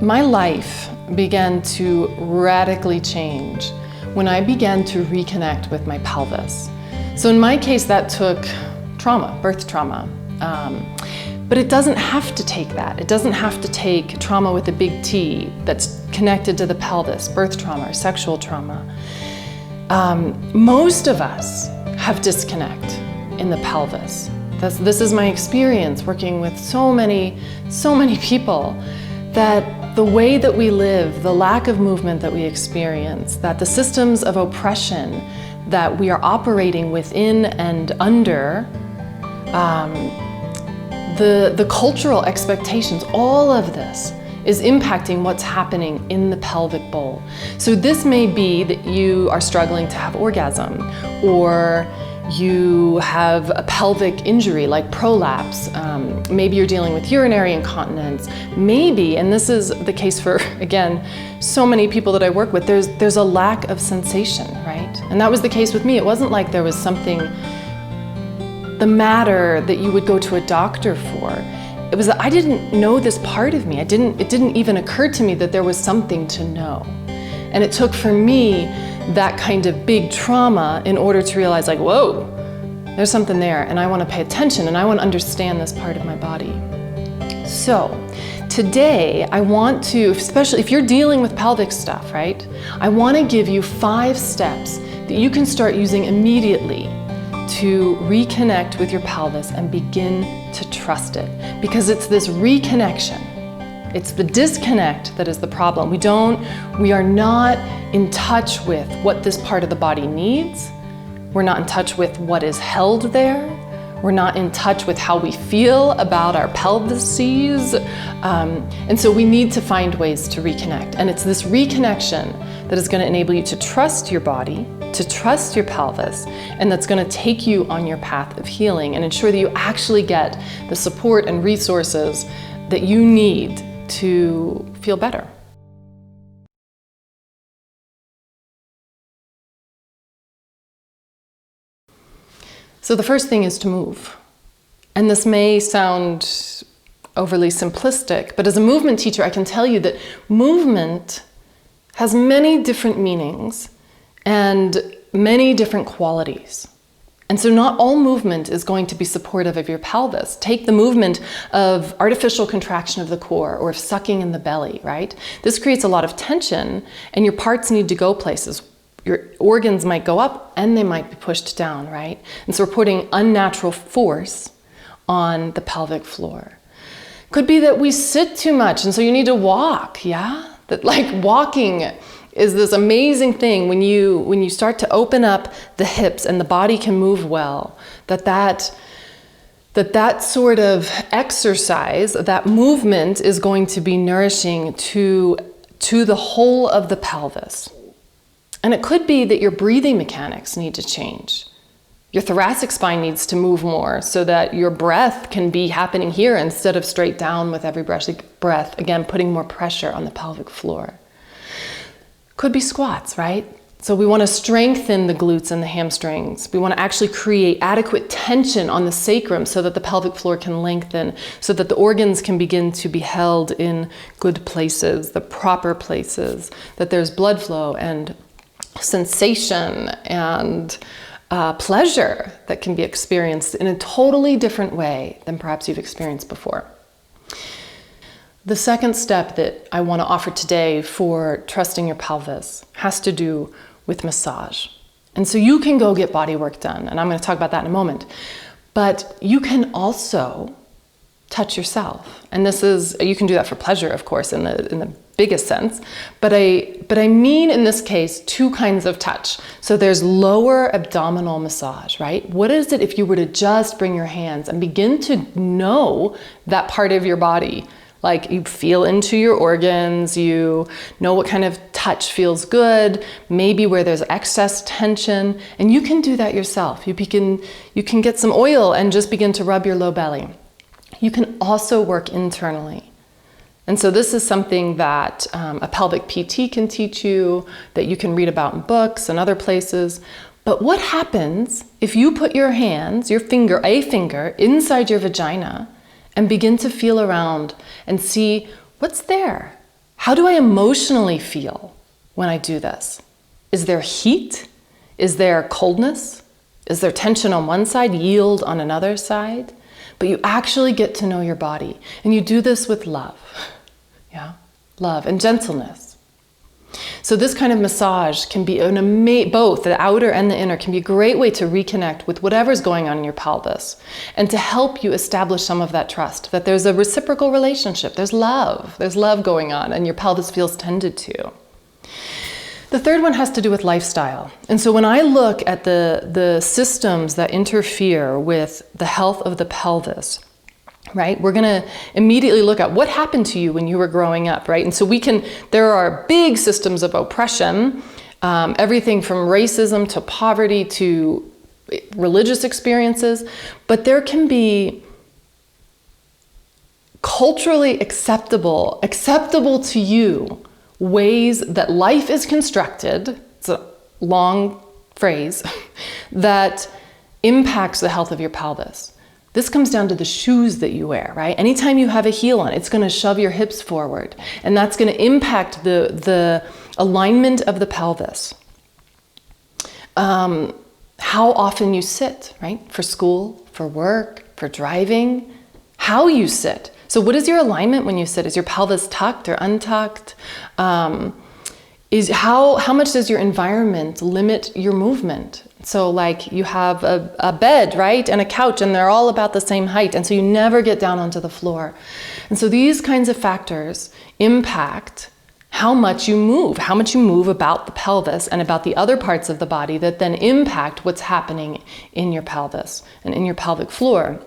My life began to radically change when I began to reconnect with my pelvis. So in my case, that took trauma, birth trauma. But it doesn't have to take that. It doesn't have to take trauma with a big T that's connected to the pelvis, birth trauma or sexual trauma. Most of us have disconnect in the pelvis. This is my experience working with so many people, that the way that we live, the lack of movement that we experience, that the systems of oppression that we are operating within and under, the cultural expectations, all of this is impacting what's happening in the pelvic bowl. So this may be that you are struggling to have orgasm, or you have a pelvic injury like prolapse. Maybe you're dealing with urinary incontinence. Maybe, and this is the case for, again, so many people that I work with, there's a lack of sensation, right? And that was the case with me. It wasn't like there was something the matter that you would go to a doctor for. It was that I didn't know this part of me. It didn't even occur to me that there was something to know. And it took for me that kind of big trauma in order to realize, like, whoa, there's something there, and I want to pay attention, and I want to understand this part of my body. So today I want to, especially if you're dealing with pelvic stuff, right? I want to give you 5 steps that you can start using immediately to reconnect with your pelvis and begin to trust it. Because it's this reconnection. It's the disconnect that is the problem. We are not in touch with what this part of the body needs. We're not in touch with what is held there. We're not in touch with how we feel about our pelvises. And so we need to find ways to reconnect. And it's this reconnection that is going to enable you to trust your body, to trust your pelvis, and that's going to take you on your path of healing and ensure that you actually get the support and resources that you need to feel better. So the first thing is to move. And this may sound overly simplistic, but as a movement teacher, I can tell you that movement has many different meanings and many different qualities. And so not all movement is going to be supportive of your pelvis. Take the movement of artificial contraction of the core or of sucking in the belly, right? This creates a lot of tension, and your parts need to go places. Your organs might go up and they might be pushed down, right? And so we're putting unnatural force on the pelvic floor. Could be that we sit too much, and so you need to walk, yeah? That, like, walking is this amazing thing when you start to open up the hips and the body can move well, that sort of exercise, that movement is going to be nourishing to the whole of the pelvis. And it could be that your breathing mechanics need to change. Your thoracic spine needs to move more so that your breath can be happening here instead of straight down with every breath, again, putting more pressure on the pelvic floor. Could be squats, right? So we want to strengthen the glutes and the hamstrings. We want to actually create adequate tension on the sacrum so that the pelvic floor can lengthen, so that the organs can begin to be held in good places, the proper places, that there's blood flow and sensation and pleasure that can be experienced in a totally different way than perhaps you've experienced before. The second step that I want to offer today for trusting your pelvis has to do with massage. And so you can go get body work done, and I'm going to talk about that in a moment. But you can also touch yourself. And this is, you can do that for pleasure, of course, in the biggest sense. But I mean, in this case, 2 kinds of touch. So there's lower abdominal massage, right? What is it if you were to just bring your hands and begin to know that part of your body? Like, you feel into your organs, you know what kind of touch feels good, maybe where there's excess tension, and you can do that yourself. You can get some oil and just begin to rub your low belly. You can also work internally. And so this is something that a pelvic PT can teach you, that you can read about in books and other places. But what happens if you put your hands, a finger, inside your vagina and begin to feel around and see what's there? How do I emotionally feel when I do this? Is there heat? Is there coldness? Is there tension on one side, yield on another side? But you actually get to know your body. And you do this with love. Yeah? Love and gentleness. So this kind of massage can be both the outer and the inner can be a great way to reconnect with whatever's going on in your pelvis and to help you establish some of that trust, that there's a reciprocal relationship, there's love going on and your pelvis feels tended to. The third one has to do with lifestyle. And so when I look at the systems that interfere with the health of the pelvis, right? We're going to immediately look at what happened to you when you were growing up, right? And so there are big systems of oppression, everything from racism to poverty to religious experiences, but there can be culturally acceptable to you ways that life is constructed, it's a long phrase, that impacts the health of your pelvis. This comes down to the shoes that you wear, right? Anytime you have a heel on, it's going to shove your hips forward, and that's going to impact the alignment of the pelvis. How often you sit, right? For school, for work, for driving, how you sit. So what is your alignment when you sit? Is your pelvis tucked or untucked? How much does your environment limit your movement? So like you have a bed, right? And a couch, and they're all about the same height. And so you never get down onto the floor. And so these kinds of factors impact how much you move about the pelvis and about the other parts of the body that then impact what's happening in your pelvis and in your pelvic floor.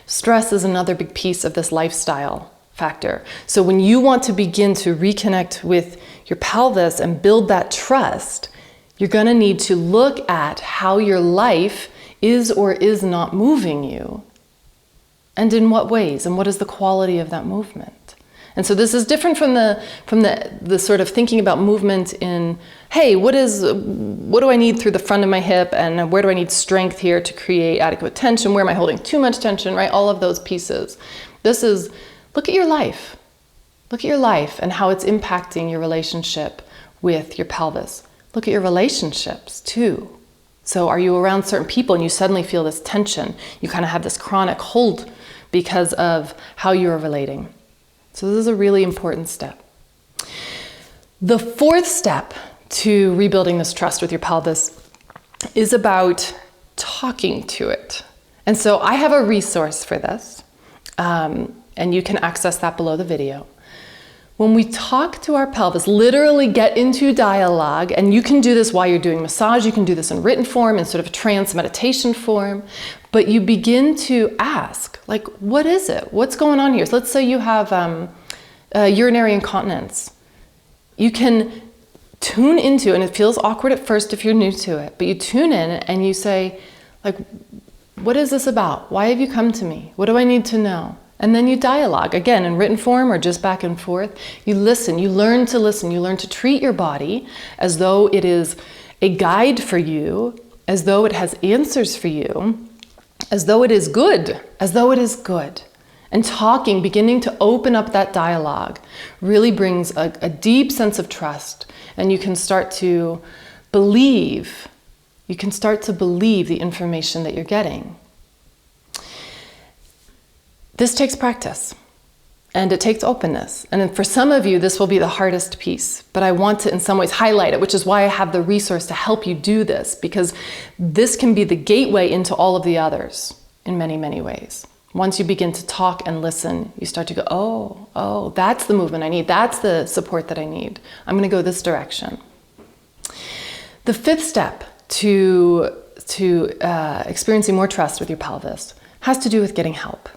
Stress is another big piece of this lifestyle factor. So when you want to begin to reconnect with your pelvis and build that trust, you're going to need to look at how your life is or is not moving you, and in what ways, and what is the quality of that movement. And so this is different from the sort of thinking about movement in, hey, what do I need through the front of my hip, and where do I need strength here to create adequate tension? Where am I holding too much tension, right? All of those pieces. This is, look at your life. Look at your life and how it's impacting your relationship with your pelvis. Look at your relationships too. So are you around certain people and you suddenly feel this tension? You kind of have this chronic hold because of how you're relating. So this is a really important step. The fourth step to rebuilding this trust with your pelvis is about talking to it. And so I have a resource for this, and you can access that below the video. When we talk to our pelvis, literally get into dialogue, and you can do this while you're doing massage, you can do this in written form, in sort of a trance meditation form, but you begin to ask, like, what is it? What's going on here? So let's say you have urinary incontinence. You can tune into, and it feels awkward at first if you're new to it, but you tune in and you say, like, what is this about? Why have you come to me? What do I need to know? And then you dialogue, again, in written form or just back and forth. You listen, you learn to treat your body as though it is a guide for you, as though it has answers for you, as though it is good, And talking, beginning to open up that dialogue, really brings a deep sense of trust, and you can start to believe the information that you're getting. This takes practice, and it takes openness. And for some of you, this will be the hardest piece, but I want to in some ways highlight it, which is why I have the resource to help you do this, because this can be the gateway into all of the others in many, many ways. Once you begin to talk and listen, you start to go, oh, that's the movement I need. That's the support that I need. I'm going to go this direction. The fifth step to experiencing more trust with your pelvis has to do with getting help.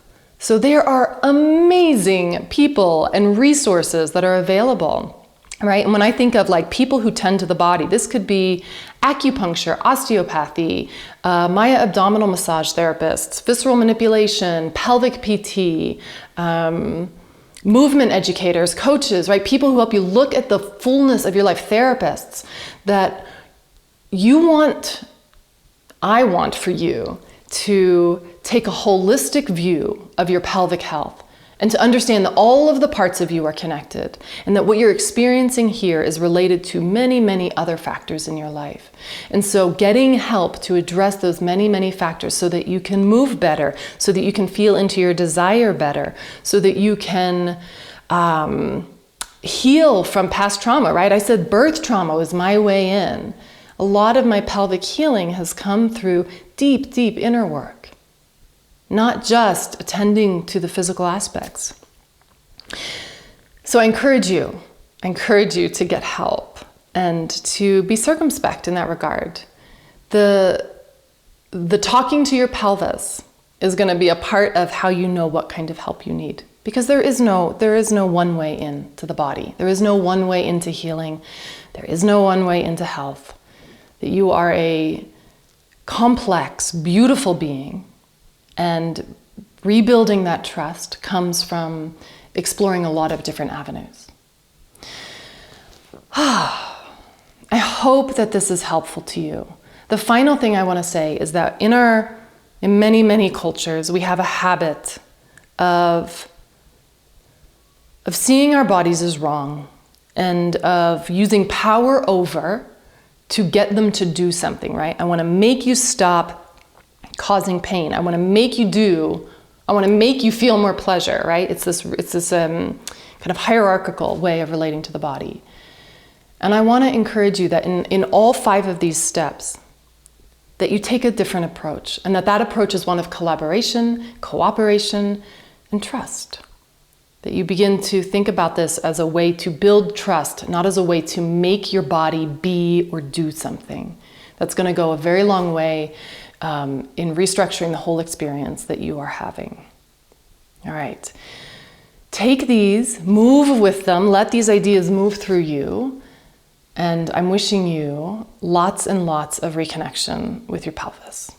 So there are amazing people and resources that are available, right? And when I think of like people who tend to the body, this could be acupuncture, osteopathy, abdominal massage therapists, visceral manipulation, pelvic PT, movement educators, coaches, right? People who help you look at the fullness of your life, therapists that I want for you to take a holistic view of your pelvic health And to understand that all of the parts of you are connected and that what you're experiencing here is related to many, many other factors in your life. And so getting help to address those many, many factors so that you can move better, so that you can feel into your desire better, so that you can heal from past trauma, right? I said birth trauma was my way in. A lot of my pelvic healing has come through deep, deep inner work. Not just attending to the physical aspects. So I encourage you to get help and to be circumspect in that regard. The talking to your pelvis is going to be a part of how you know what kind of help you need. Because there is no one way into the body. There is no one way into healing. There is no one way into health. That you are a complex, beautiful being. And rebuilding that trust comes from exploring a lot of different avenues. I hope that this is helpful to you. The final thing I want to say is that in many, many cultures, we have a habit of seeing our bodies as wrong and of using power over to get them to do something, right? I want to make you stop causing pain. I want to make you feel more pleasure, right? It's this kind of hierarchical way of relating to the body. And I want to encourage you that in all 5 of these steps, that you take a different approach, and that approach is one of collaboration, cooperation, and trust. That you begin to think about this as a way to build trust, not as a way to make your body be or do something. That's going to go a very long way in restructuring the whole experience that you are having. All right. Take these, move with them, let these ideas move through you, and I'm wishing you lots and lots of reconnection with your pelvis.